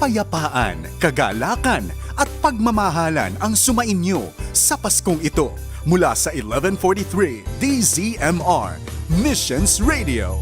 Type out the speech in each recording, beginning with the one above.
kapayapaan, kagalakan at pagmamahalan ang sumainyo sa Paskong ito mula sa 1143 DZMR Missions Radio.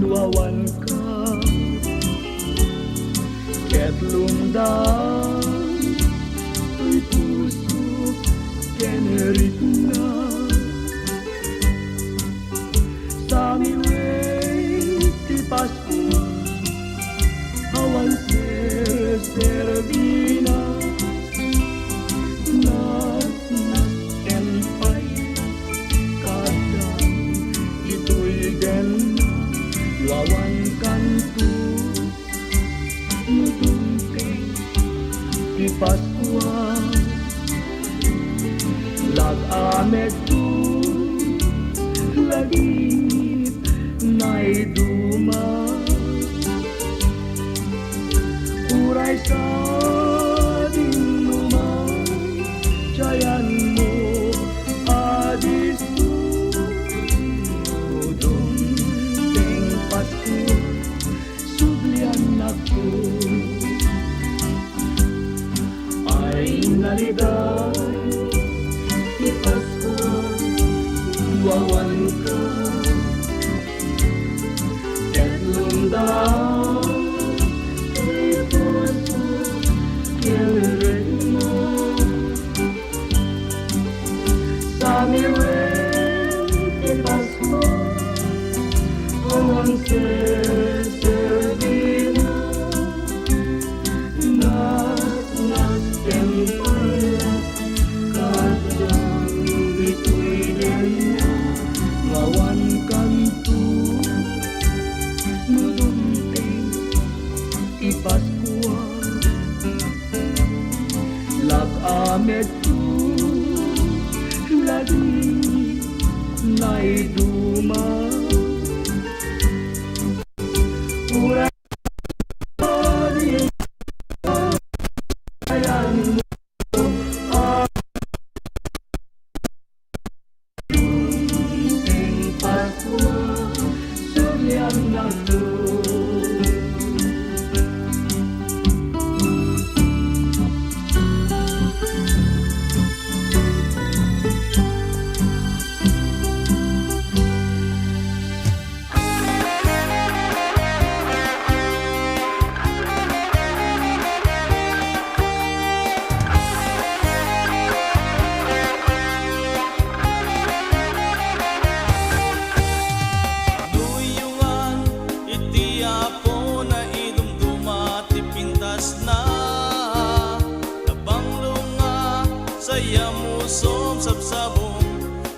luawan ka ket lumdan tuy puso generit na sa miway ti Pasko awan servina nas empay kadang ito'y den luawan kanto nudumping ti Paskwa lag-amed tu lagit na'y duma uray sa dinuman tiyayan mo adisu nudumping Pasko sublian ako ay naliday ti Pasko luawan ka ket lumdan tuy puso generit na sa miwen ti Pasko awan servina nas tempay kadang ito'y den luawan kanto nudumping ti Paskwa lag-amed tu lagi na'y duma uray ayan mo adumping Paskwa sulian ako Som sabsabong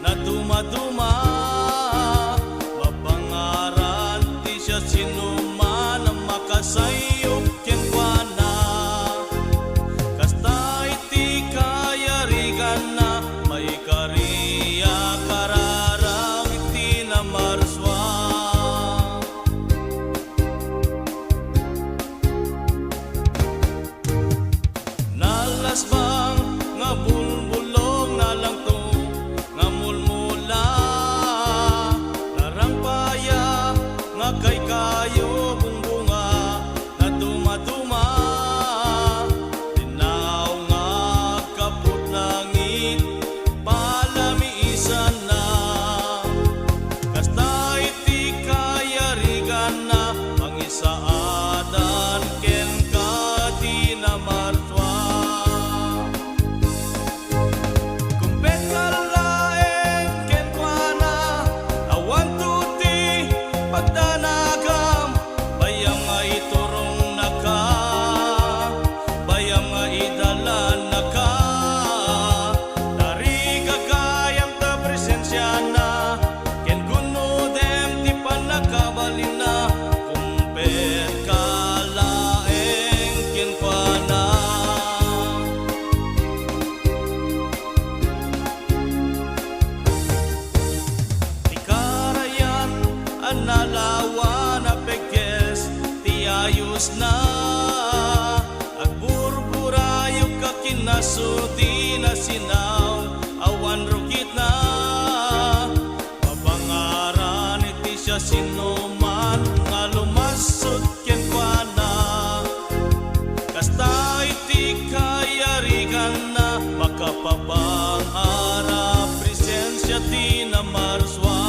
na dumaduma mapangaran ti siya sinuman ang makasayop kenkwana kasta iti kayarigan na may kariya kararang iti na marswa nalasbang nga bulbulong na lang to nga mulmula narampaya nga kay kayo bungbunga na dumaduma tinaw nga kaput langit palamiisan na kasta iti kayarigan na pangisaadan ken kati na marswa nalawa na pekes ti ayos na agburburayog ka kinasudi na sinaw awan rukit na mabangaran iti siya sinuman nga lumasod kenkwana kasta iti kayarigan na makapabangara presensya ti na marswa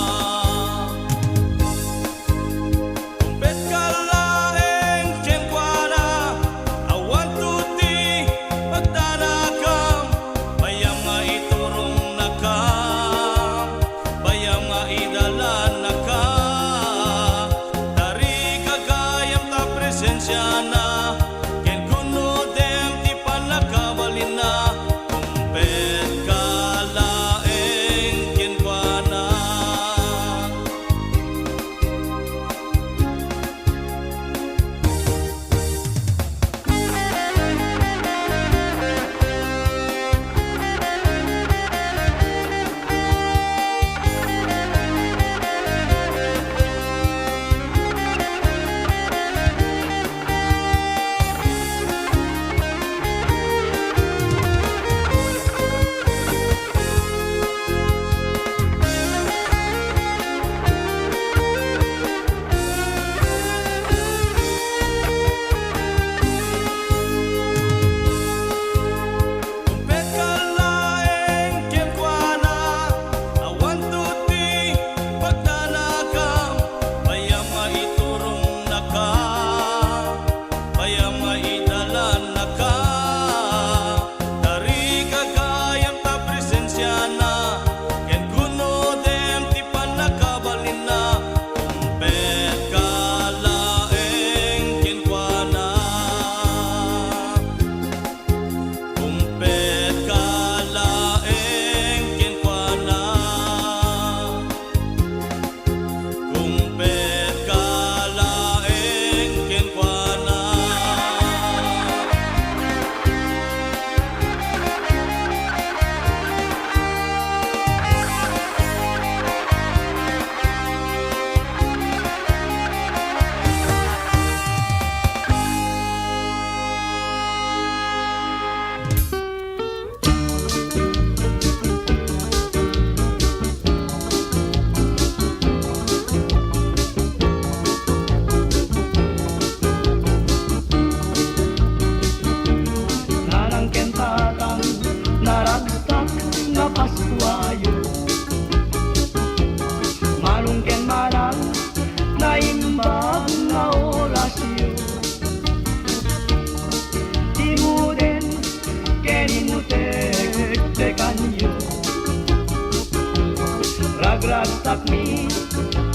amin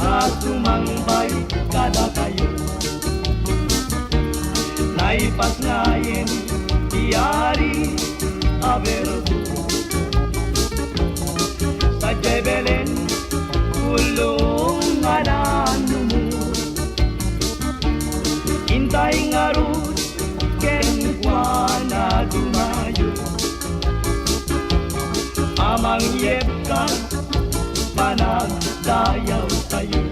at tumambay kada kayo. Naipas ngayon diari aberdo sa Jebelen kulong anano mo. Intay ngarut ken na dumayo amang yepkas panagdayaw tayo.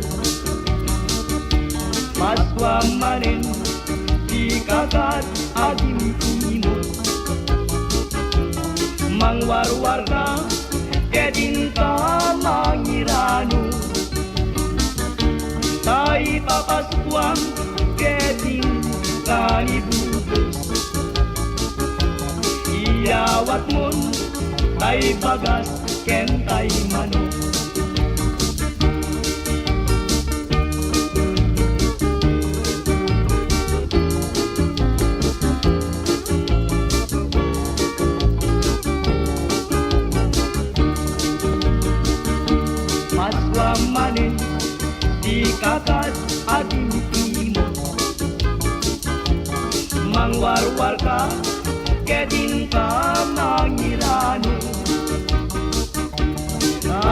Maswang manin di kagat adim imot mangwarwar ka kedin ka mangirano tay papaswang kedin ka ibutos iyawat mon tay bagas ken tay manok. Maswang manin di kagat adim imot mangwarwar ka kedin ka mangirano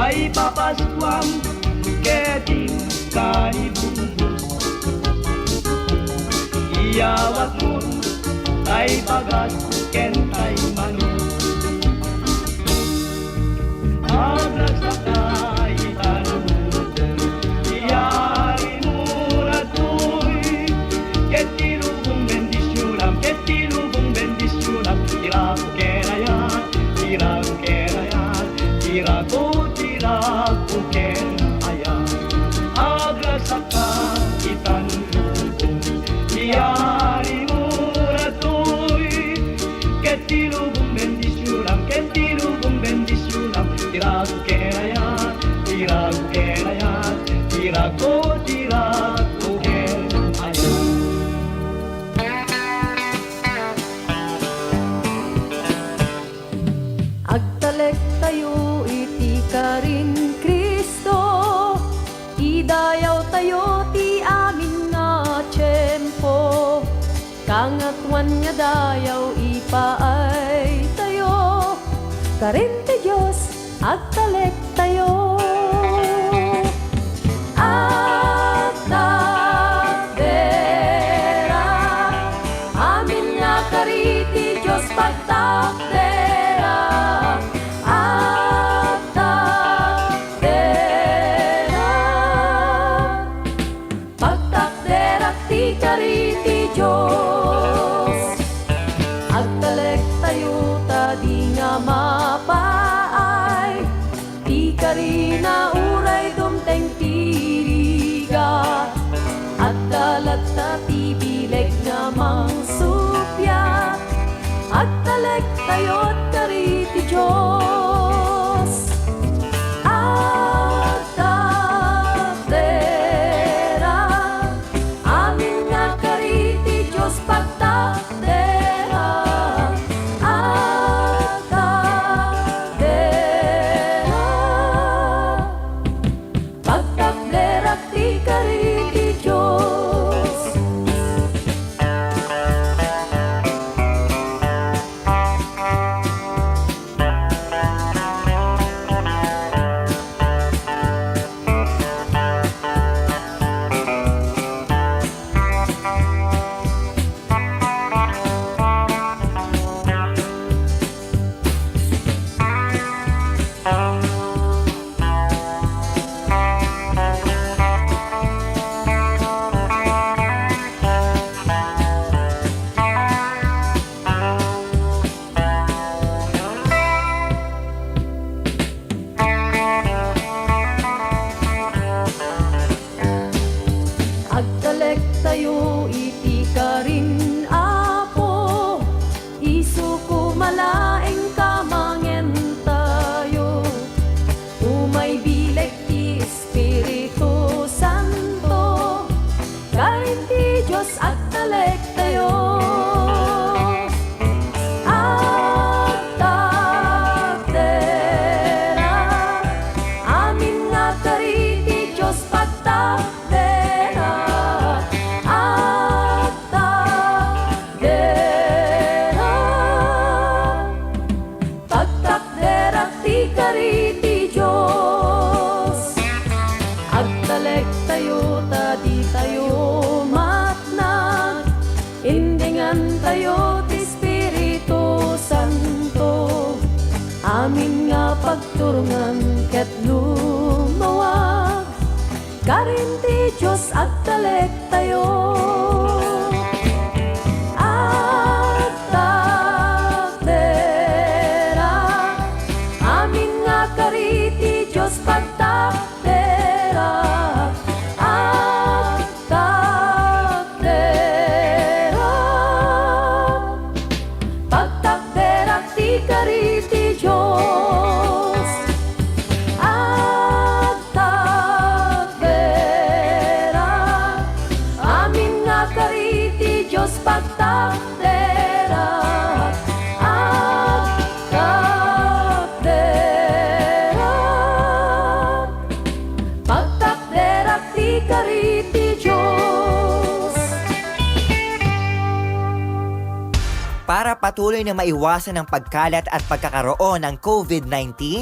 ay papaswang kedin ka ibubos iyawat mo ay bagas ken tay manok. Aglas sa kaitan iyari mura tuy ketilubong bendisyonam tirago kenayat tirago kenayat aglas sa kaitan iyari mura tuy ketilubong bendisyonam tirago kenayat tirago kenayat. Agtalek tayo iti karin Kristo, idayaw tayo ti amin nga tiyempo, kangakwan nga dayaw ipaay tayo, karin ti Diyos agtalek tayo. Agtakdera amin nga kariti Diyos pagtakdera. Agtakdera pagtakdera ti kariti Diyos agtalek tayo tadi nga mapaay ti karina uray dumteng tiriga at dalat na ti bileg nga mangsupya at talek tayo't kariti Diyos. Agtakdera amin nga kariti Diyos pagtakdera. Agtakdera pagtakdera ti kariti Diyos. Agtalek tayo iti karin Apo, isuko malaeng kamangen tayo, umay bileg ti Espiritu Santo, karin ti Diyos agtalek tayo. Agtakdera amin nga kariti tayo at takdera amin nga kariti Diyos pagtakdera at takdera pagtakdera ti kariti Diyos at takdera amin nga kariti Diyos pagtakdera at takdera pagtakdera ti kariti Diyos. Para patuloy na maiwasan ang pagkalat at pagkakaroon ng COVID-19,